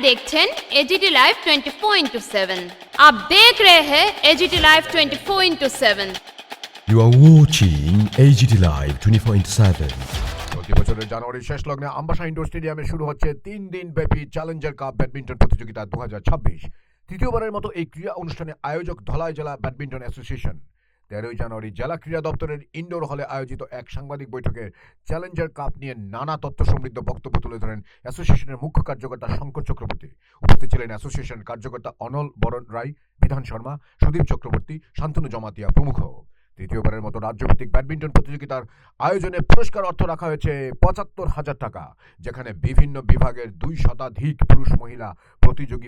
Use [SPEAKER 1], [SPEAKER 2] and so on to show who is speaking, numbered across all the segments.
[SPEAKER 1] देखছেন AGT live 24/7। आप देख रहे हैं AGT live 24/7।
[SPEAKER 2] You are watching AGT Live 24/7।
[SPEAKER 3] প্রতি বছরের জানুয়ারির শেষ লগ্নে আম্বাসা ইনডোর স্টেডিয়ামে শুরু হচ্ছে 3 দিন ব্যাপী চ্যালেঞ্জার কাপ ব্যাডমিন্টন প্রতিযোগিতা 2026। তৃতীয়বারের মতো এই ক্রীড়া অনুষ্ঠানে আয়োজক ধলাই জেলা ব্যাডমিন্টন অ্যাসোসিয়েশন। 13 জানুয়ারি জেলা ক্রীড়া দপ্তরের ইনডোর হলে আয়োজিত এক সাংবাদিক বৈঠকে চ্যালেঞ্জার কাপ নিয়ে নানা তথ্য সমৃদ্ধ বক্তব্য তুলে ধরেন অ্যাসোসিয়েশনের মুখ্য কার্যকর্তা শঙ্কর চক্রবর্তী। উপস্থিত ছিলেন অ্যাসোসিয়েশন কার্যকর্তা অনল বরণ রায়, বিধান শর্মা, সুদীপ চক্রবর্তী, শান্তনু জমাতিয়া প্রমুখ। তৃতীয়বারের মতো রাজ্যভিত্তিক ব্যাডমিন্টন প্রতিযোগিতার আয়োজনে পুরস্কার অর্থ রাখা হয়েছে ৭৫,০০০ টাকা, যেখানে বিভিন্ন বিভাগের ২ শতাধিক পুরুষ মহিলা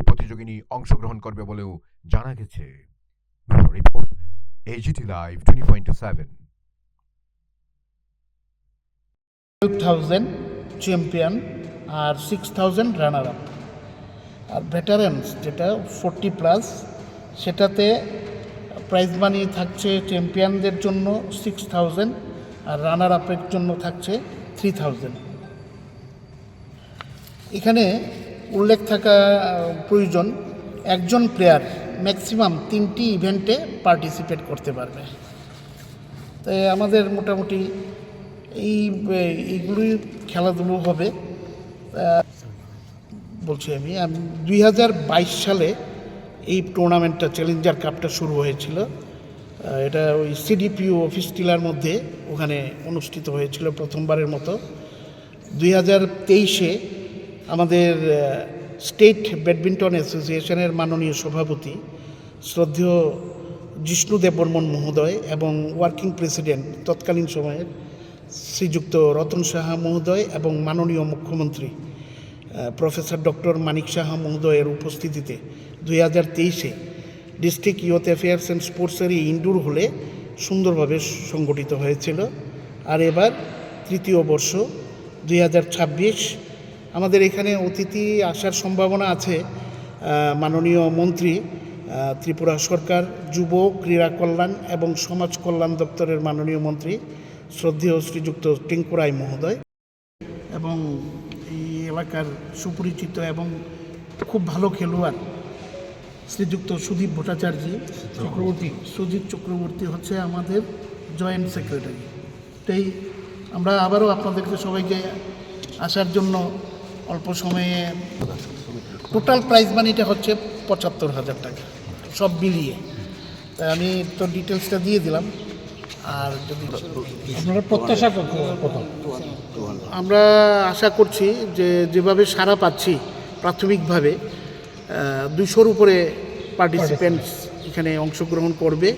[SPEAKER 3] প্রতিযোগিনী অংশগ্রহণ করবে বলেও জানা গেছে। Report AGT Live 24/7।
[SPEAKER 4] 12,000 চ্যাম্পিয়ন আর 6,000 রানার আপ। আর ভেটারেন্স যেটা 40+, সেটাতে প্রাইজ মানি থাকছে চ্যাম্পিয়নদের জন্য 6,000 আর রানার আপের জন্য থাকছে 3,000। এখানে উল্লেখ থাকা প্রয়োজন, একজন প্লেয়ার ম্যাক্সিমাম 3টি ইভেন্টে পার্টিসিপেট করতে পারবে। তাই আমাদের মোটামুটি এইগুলোই খেলাধুলো হবে। বলছি আমি 2022 সালে এই টুর্নামেন্টটা চ্যালেঞ্জার কাপটা শুরু হয়েছিল। এটা ওই সিডিপিও অফিস টিলার মধ্যে ওখানে অনুষ্ঠিত হয়েছিল প্রথমবারের মতো। 2023-এ আমাদের স্টেট ব্যাডমিন্টন অ্যাসোসিয়েশনের মাননীয় সভাপতি শ্রদ্ধেয় জিষ্ণু দেববর্মন মহোদয় এবং ওয়ার্কিং প্রেসিডেন্ট তৎকালীন সময়ের শ্রীযুক্ত রতন সাহা মহোদয় এবং মাননীয় মুখ্যমন্ত্রী প্রফেসর ডক্টর মানিক সাহা মহোদয়ের উপস্থিতিতে 2023-এ ডিস্ট্রিক্ট ইয়ুথ অ্যাফেয়ার্স অ্যান্ড স্পোর্টসের ইনডোর হলে সুন্দরভাবে সংগঠিত হয়েছিল। আর এবার তৃতীয় বর্ষ 2026 আমাদের এখানে অতিথি আসার সম্ভাবনা আছে। মাননীয় মন্ত্রী, ত্রিপুরা সরকার যুব ক্রীড়া কল্যাণ এবং সমাজ কল্যাণ দপ্তরের মাননীয় মন্ত্রী শ্রদ্ধেয় শ্রীযুক্ত টিঙ্কু রায় মহোদয় এবং এই এলাকার সুপরিচিত এবং খুব ভালো খেলোয়াড় শ্রীযুক্ত সুদীপ চক্রবর্তী হচ্ছে আমাদের জয়েন্ট সেক্রেটারি। তাই আমরা আবারও আপনাদেরকে সবাইকে আসার জন্য অল্প সময়ে টোটাল প্রাইজ মানিটা হচ্ছে ৭৫,০০০ টাকা সব মিলিয়ে। তাই আমি তো ডিটেলসটা দিয়ে দিলাম। আর যদি
[SPEAKER 5] আপনারা প্রত্যাশা কত?
[SPEAKER 4] আমরা আশা করছি যে যেভাবে সাড়া পাচ্ছি প্রাথমিকভাবে 200-র উপরে পার্টিসিপেন্টস এখানে অংশগ্রহণ করবে।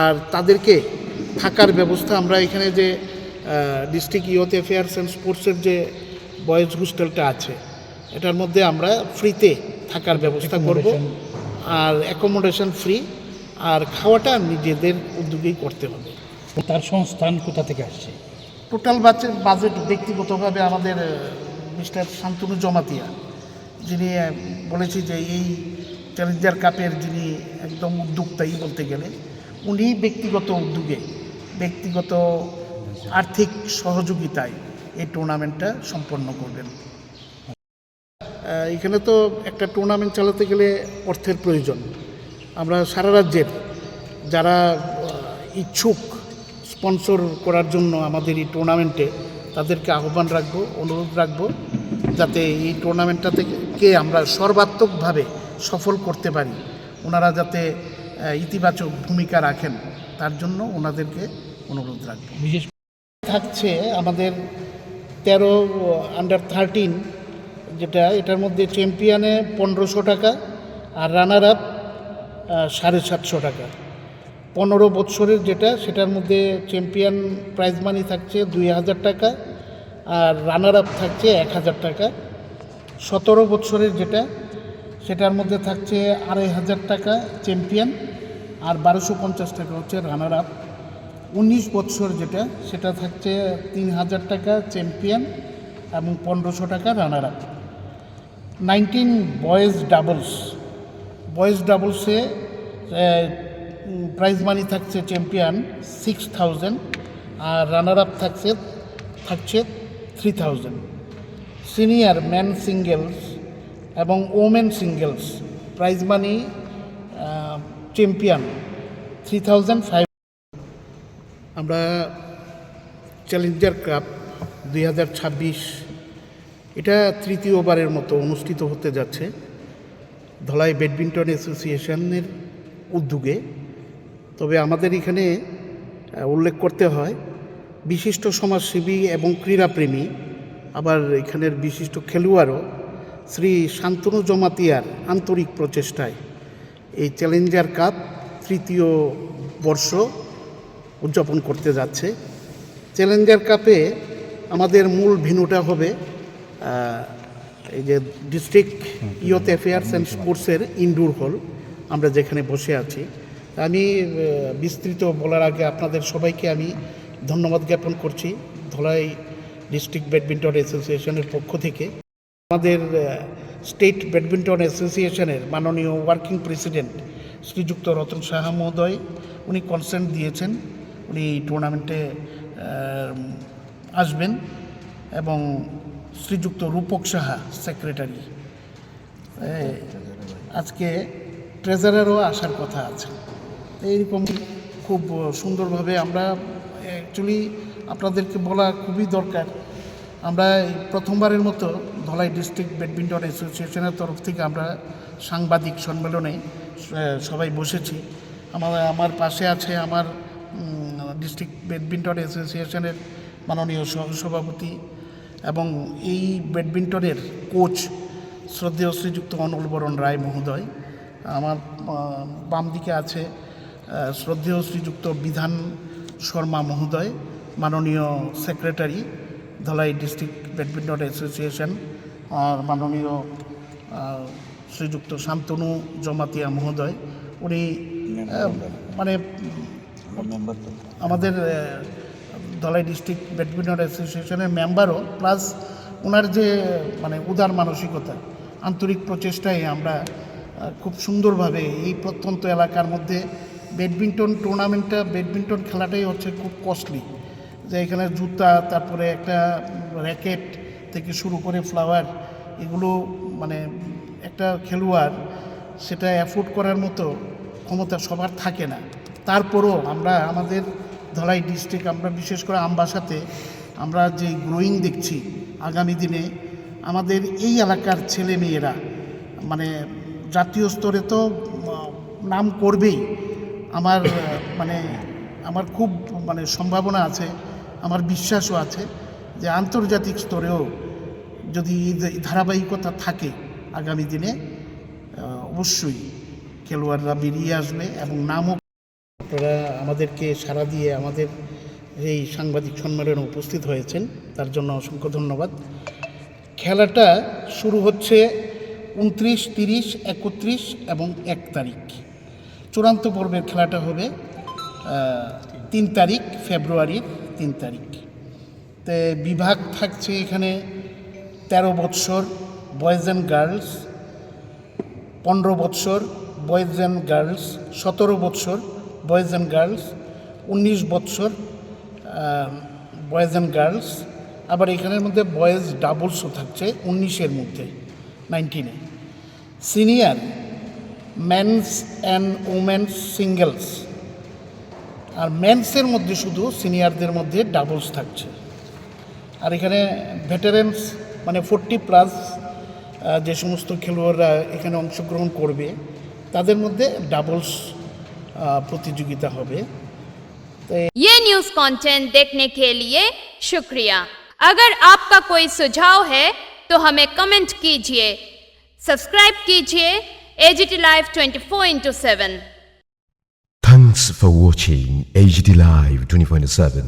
[SPEAKER 4] আর তাদেরকে থাকার ব্যবস্থা আমরা এখানে যে ডিস্ট্রিক্ট ইয়ুথ অ্যাফেয়ার্স অ্যান্ড স্পোর্টসের যে বয়েজ হোস্টেলটা আছে এটার মধ্যে আমরা ফ্রিতে থাকার ব্যবস্থা করব। আর অ্যাকোমোডেশন ফ্রি, আর খাওয়াটা নিজেদের উদ্যোগেই করতে হবে।
[SPEAKER 5] তার সংস্থান কোথা থেকে আসছে?
[SPEAKER 4] টোটাল বাজেট ব্যক্তিগতভাবে আমাদের মিস্টার শান্তনু জমাতিয়া, যিনি বলেছি যে এই চ্যালেঞ্জার কাপের যিনি একদম উদ্যোক্তাই বলতে গেলে, উনি ব্যক্তিগত উদ্যোগে ব্যক্তিগত আর্থিক সহযোগিতায় এই টুর্নামেন্টটা সম্পন্ন করবেন। এখানে তো একটা টুর্নামেন্ট চালাতে গেলে অর্থের প্রয়োজন। আমরা সারা রাজ্যের যারা ইচ্ছুক স্পন্সর করার জন্য আমাদের এই টুর্নামেন্টে তাদেরকে আহ্বান রাখবো, অনুরোধ রাখবো যাতে এই টুর্নামেন্টটা থেকে আমরা সর্বাত্মকভাবে সফল করতে পারি। ওনারা যাতে ইতিবাচক ভূমিকা রাখেন তার জন্য ওনাদেরকে অনুরোধ রাখবো।
[SPEAKER 5] বিশেষ
[SPEAKER 4] থাকছে আমাদের 13 আন্ডার 13 যেটা, এটার মধ্যে চ্যাম্পিয়নে 1500 টাকা আর রানার আপ 750 টাকা। 15 বৎসরের যেটা, সেটার মধ্যে চ্যাম্পিয়ন প্রাইজ মানি থাকছে 2,000 টাকা আর রানার আপ থাকছে 1,000 টাকা। 17 বৎসরের যেটা, সেটার মধ্যে থাকছে 2,500 টাকা চ্যাম্পিয়ন আর 1,250 টাকা হচ্ছে রানার আপ। 19 বৎসর যেটা, সেটা থাকছে 3,000 টাকা চ্যাম্পিয়ন এবং 1,500 টাকা রানার আপ। 19 বয়েজ ডাবলসে প্রাইজ মানি থাকছে চ্যাম্পিয়ন 6,000 আর রানার আপ থাকছে 3,000। সিনিয়র ম্যান সিঙ্গেলস এবং women singles prize money champion 3,500। আমরা চ্যালেঞ্জার কাপ 2026 এটা তৃতীয়বারের মতো অনুষ্ঠিত হতে যাচ্ছে ধলাই ব্যাডমিন্টন অ্যাসোসিয়েশনের উদ্যোগে। তবে আমাদের এখানে উল্লেখ করতে হয় বিশিষ্ট সমাজসেবী এবং ক্রীড়াপ্রেমী, আবার এখানের বিশিষ্ট খেলোয়াড়ও শ্রী শান্তনু জমাতিয়ার আন্তরিক প্রচেষ্টায় এই চ্যালেঞ্জার কাপ তৃতীয় বর্ষ উদযাপন করতে যাচ্ছে। চ্যালেঞ্জার কাপে আমাদের মূল ভেন্যুটা হবে এই যে ডিস্ট্রিক্ট ইয়ুথ অ্যাফেয়ার্স অ্যান্ড স্পোর্টসের ইনডোর হল, আমরা যেখানে বসে আছি। আমি বিস্তৃত বলার আগে আপনাদের সবাইকে আমি ধন্যবাদ জ্ঞাপন করছি ধলাই ডিস্ট্রিক্ট ব্যাডমিন্টন অ্যাসোসিয়েশনের পক্ষ থেকে। আমাদের স্টেট ব্যাডমিন্টন অ্যাসোসিয়েশনের মাননীয় ওয়ার্কিং প্রেসিডেন্ট শ্রীযুক্ত রতন সাহা মহোদয় উনি কনসেন্ট দিয়েছেন, উনি টুর্নামেন্টে আসবেন, এবং শ্রীযুক্ত রূপক সাহা সেক্রেটারি, আজকে ট্রেজারারও আসার কথা আছে। এইরকম খুব সুন্দরভাবে আমরা অ্যাকচুয়ালি আপনাদেরকে বলা খুবই দরকার। আমরা প্রথমবারের মতো ধলাই ডিস্ট্রিক্ট ব্যাডমিন্টন অ্যাসোসিয়েশনের তরফ থেকে আমরা সাংবাদিক সম্মেলনে সবাই বসেছি। আমার পাশে আছে আমার ডিস্ট্রিক্ট ব্যাডমিন্টন অ্যাসোসিয়েশনের মাননীয় সহসভাপতি এবং এই ব্যাডমিন্টনের কোচ শ্রদ্ধেয় শ্রীযুক্ত অনলবরণ রায় মহোদয়। আমার বাম দিকে আছে শ্রদ্ধেয় শ্রীযুক্ত বিধান শর্মা মহোদয়, মাননীয় secretary Dhalai district badminton association, আর মাননীয় শ্রীযুক্ত শান্তনু জমাতিয়া মহোদয়, উনি মানে আমাদের ধলাই ডিস্ট্রিক্ট ব্যাডমিন্টন অ্যাসোসিয়েশনের মেম্বারও, প্লাস ওনার যে মানে উদার মানসিকতা, আন্তরিক প্রচেষ্টায় আমরা খুব সুন্দরভাবে এই প্রত্যন্ত এলাকার মধ্যে ব্যাডমিন্টন টুর্নামেন্টটা, ব্যাডমিন্টন খেলাটাই হচ্ছে খুব কস্টলি, যে এখানে জুতা, তারপরে একটা র্যাকেট থেকে শুরু করে ফ্লাওয়ার, এগুলো মানে একটা খেলোয়াড় সেটা অ্যাফোর্ড করার মতো ক্ষমতা সবার থাকে না। তারপরও আমরা আমাদের ধলাই ডিস্ট্রিক্ট, আমরা বিশেষ করে আমবাসাতে আমরা যে গ্রোয়িং দেখছি, আগামী দিনে আমাদের এই এলাকার ছেলে মেয়েরা মানে জাতীয় স্তরে তো নাম করবেই। আমার খুব মানে সম্ভাবনা আছে, আমার বিশ্বাসও আছে যে আন্তর্জাতিক স্তরেও যদি ধারাবাহিকতা থাকে আগামী দিনে অবশ্যই খেলোয়াড়রা বেরিয়ে আসবে এবং নামও। আপনারা আমাদেরকে সাড়া দিয়ে আমাদের এই সাংবাদিক সম্মেলনে উপস্থিত হয়েছেন, তার জন্য অসংখ্য ধন্যবাদ। খেলাটা শুরু হচ্ছে 29, 30, 31 এবং 1 তারিখ। চূড়ান্ত পর্বের খেলাটা হবে 3 তারিখ, ফেব্রুয়ারির 3 তারিখ। তো বিভাগ থাকছে এখানে 13 বৎসর বয়েজ অ্যান্ড গার্লস, 15 বৎসর বয়েজ অ্যান্ড গার্লস, 17 বৎসর বয়েজ অ্যান্ড গার্লস, 19 বৎসর বয়েজ অ্যান্ড গার্লস। আবার এখানের মধ্যে বয়েজ ডাবলসও থাকছে 19-এর মধ্যে, 19-এ। Senior men's and women's singles, আর মেন্সের মধ্যে শুধু সিনিয়রদের মধ্যে ডাবলস থাকছে। আর এখানে ভেটারেন্স মানে 40+ যে সমস্ত খেলোয়াড়রা এখানে অংশগ্রহণ করবে তাদের মধ্যে ডাবলস प्रतियोगिता होबे।
[SPEAKER 1] ये न्यूज़ कंटेंट देखने के लिए शुक्रिया। अगर आपका कोई सुझाव है तो हमें कमेंट कीजिए, सब्सक्राइब कीजिए AGT Live 24/7।
[SPEAKER 2] Thanks for watching AGT Live 24/7.